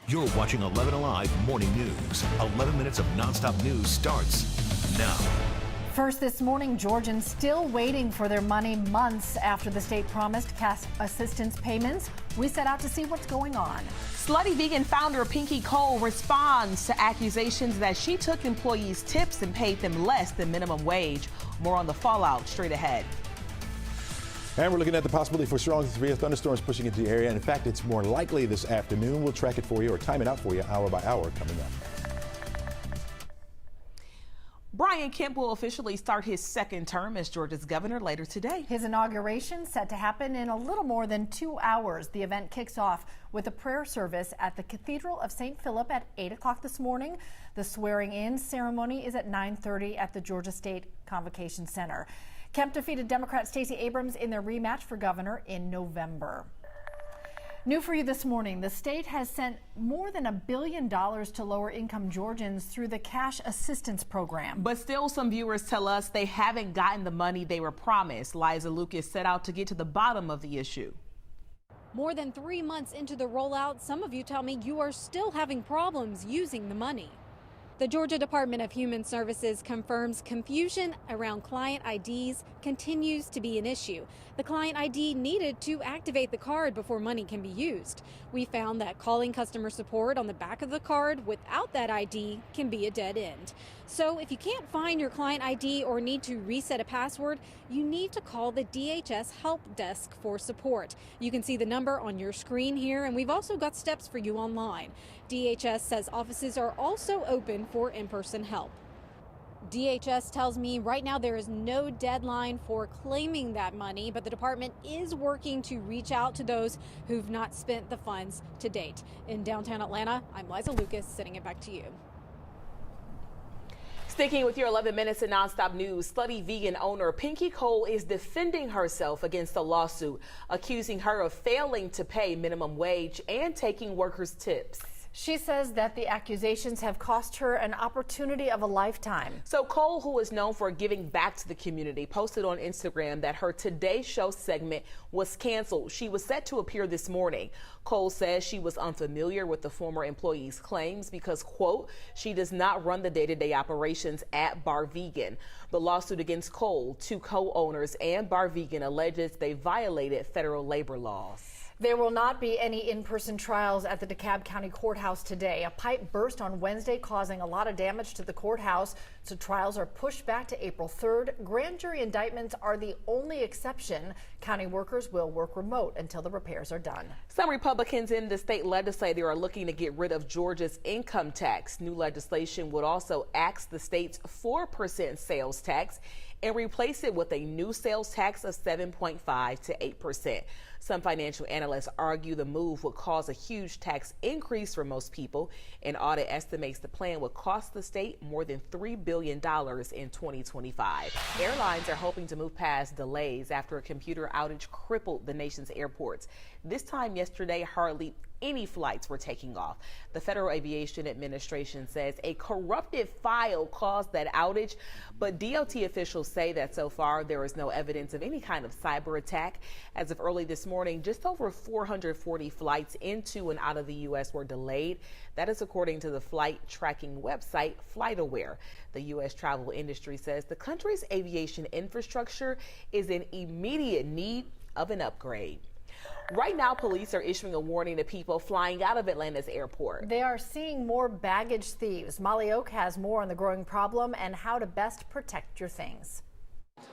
You're watching 11 Alive Morning News. 11 minutes of nonstop news starts now. First this morning, Georgians still waiting for their money months after the state promised cash assistance payments. We set out to see what's going on. Slutty Vegan founder Pinky Cole responds to accusations that she took employees' tips and paid them less than minimum wage. More on the fallout straight ahead. And we're looking at the possibility for strong severe thunderstorms pushing into the area. And in fact, it's more likely this afternoon. We'll track it for you or time it out for you hour by hour coming up. Brian Kemp will officially start his second term as Georgia's governor later today. His inauguration set to happen in a little more than 2 hours. The event kicks off with a prayer service at the Cathedral of St. Philip at 8 o'clock this morning. The swearing-in ceremony is at 9:30 at the Georgia State Convocation Center. Kemp defeated Democrat Stacey Abrams in their rematch for governor in November. New for you this morning, the state has sent more than $1 billion to lower-income Georgians through the cash assistance program. But still, some viewers tell us they haven't gotten the money they were promised. Liza Lucas set out to get to the bottom of the issue. More than 3 months into the rollout, some of you tell me you are still having problems using the money. The Georgia Department of Human Services confirms confusion around client IDs continues to be an issue. The client ID needed to activate the card before money can be used. We found that calling customer support on the back of the card without that ID can be a dead end. So if you can't find your client ID or need to reset a password, you need to call the DHS help desk for support. You can see the number on your screen here, and we've also got steps for you online. DHS says offices are also open for in-person help. DHS tells me right now there is no deadline for claiming that money, but the department is working to reach out to those who've not spent the funds to date. In downtown Atlanta, I'm Liza Lucas, sending it back to you. Sticking with your 11 minutes of nonstop news, Slutty Vegan owner Pinky Cole is defending herself against a lawsuit accusing her of failing to pay minimum wage and taking workers' tips. She says that the accusations have cost her an opportunity of a lifetime. So Cole, who is known for giving back to the community, posted on Instagram that her Today Show segment was canceled. She was set to appear this morning. Cole says she was unfamiliar with the former employee's claims because, quote, she does not run the day-to-day operations at Bar Vegan. The lawsuit against Cole, 2 co-owners, and Bar Vegan alleges they violated federal labor laws. There will not be any in-person trials at the DeKalb County Courthouse today. A pipe burst on Wednesday, causing a lot of damage to the courthouse, so trials are pushed back to April 3rd. Grand jury indictments are the only exception. County workers will work remote until the repairs are done. Some Republicans in the state legislature are looking to get rid of Georgia's income tax. New legislation would also axe the state's 4% sales tax and replace it with a new sales tax of 7.5 to 8%. Some financial analysts argue the move would cause a huge tax increase for most people. An audit estimates the plan would cost the state more than $3 billion in 2025. Airlines are hoping to move past delays after a computer outage crippled the nation's airports. This time yesterday, hardly any flights were taking off. The Federal Aviation Administration says a corrupted file caused that outage, but DOT officials say that so far there is no evidence of any kind of cyber attack. As of early this morning, just over 440 flights into and out of the U.S. were delayed. That is according to the flight tracking website FlightAware. The U.S. travel industry says the country's aviation infrastructure is in immediate need of an upgrade. Right now, police are issuing a warning to people flying out of Atlanta's airport. They are seeing more baggage thieves. Molly Oak has more on the growing problem and how to best protect your things.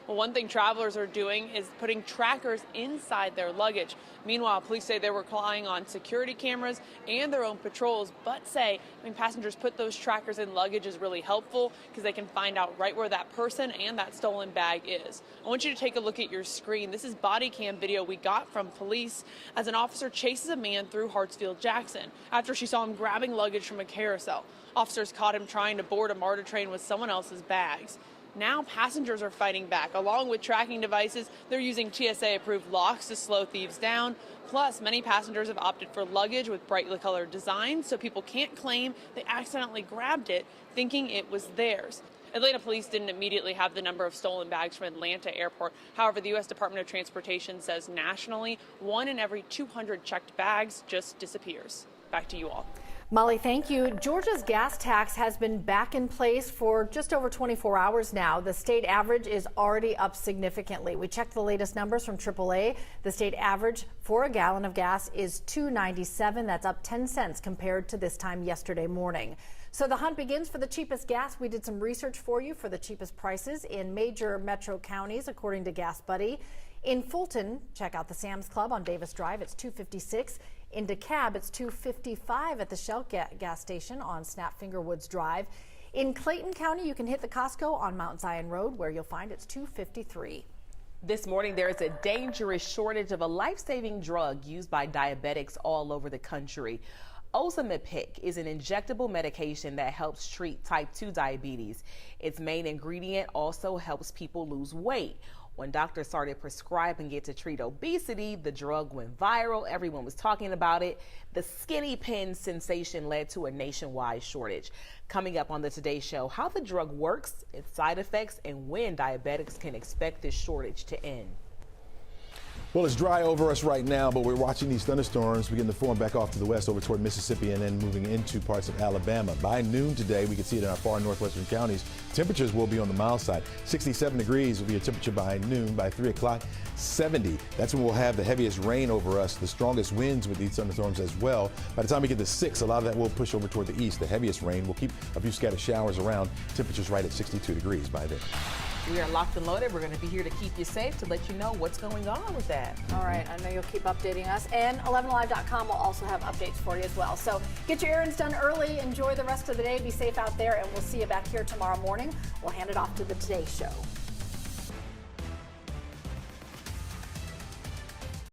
Well, one thing travelers are doing is putting trackers inside their luggage. Meanwhile, police say they were relying on security cameras and their own patrols, but say when passengers put those trackers in luggage is really helpful because they can find out right where that person and that stolen bag is. I want you to take a look at your screen. This is body cam video we got from police as an officer chases a man through Hartsfield-Jackson after she saw him grabbing luggage from a carousel. Officers caught him trying to board a MARTA train with someone else's bags. Now passengers are fighting back. Along with tracking devices, they're using TSA-approved locks to slow thieves down. Plus, many passengers have opted for luggage with brightly colored designs so people can't claim they accidentally grabbed it thinking it was theirs. Atlanta police didn't immediately have the number of stolen bags from Atlanta Airport. However, the U.S. Department of Transportation says nationally, 1 in every 200 checked bags just disappears. Back to you all. Molly, thank you. Georgia's gas tax has been back in place for just over 24 hours now. The state average is already up significantly. We checked the latest numbers from AAA. The state average for a gallon of gas is $2.97. That's up 10 cents compared to this time yesterday morning. So the hunt begins for the cheapest gas. We did some research for you for the cheapest prices in major metro counties, according to Gas Buddy. In Fulton, check out the Sam's Club on Davis Drive. It's $2.56. In DeKalb, it's $2.55 at the Shell gas station on Snapfinger Woods Drive. In Clayton County, you can hit the Costco on Mount Zion Road, where you'll find it's $2.53. This morning, there is a dangerous shortage of a life-saving drug used by diabetics all over the country. Ozempic is an injectable medication that helps treat type 2 diabetes. Its main ingredient also helps people lose weight. When doctors started prescribing it to treat obesity, the drug went viral. Everyone was talking about it. The skinny pin sensation led to a nationwide shortage. Coming up on the Today Show, how the drug works, its side effects, and when diabetics can expect this shortage to end. Well, it's dry over us right now, but we're watching these thunderstorms begin to form back off to the west over toward Mississippi and then moving into parts of Alabama. By noon today, we can see it in our far northwestern counties. Temperatures will be on the mild side. 67 degrees will be a temperature by noon. By 3 o'clock, 70. That's when we'll have the heaviest rain over us, the strongest winds with these thunderstorms as well. By the time we get to 6, a lot of that will push over toward the east. The heaviest rain will keep a few scattered showers around. Temperatures right at 62 degrees by then. We are locked and loaded. We're going to be here to keep you safe, to let you know what's going on with that. All right. I know you'll keep updating us. And 11alive.com will also have updates for you as well. So get your errands done early. Enjoy the rest of the day. Be safe out there. And we'll see you back here tomorrow morning. We'll hand it off to the Today Show.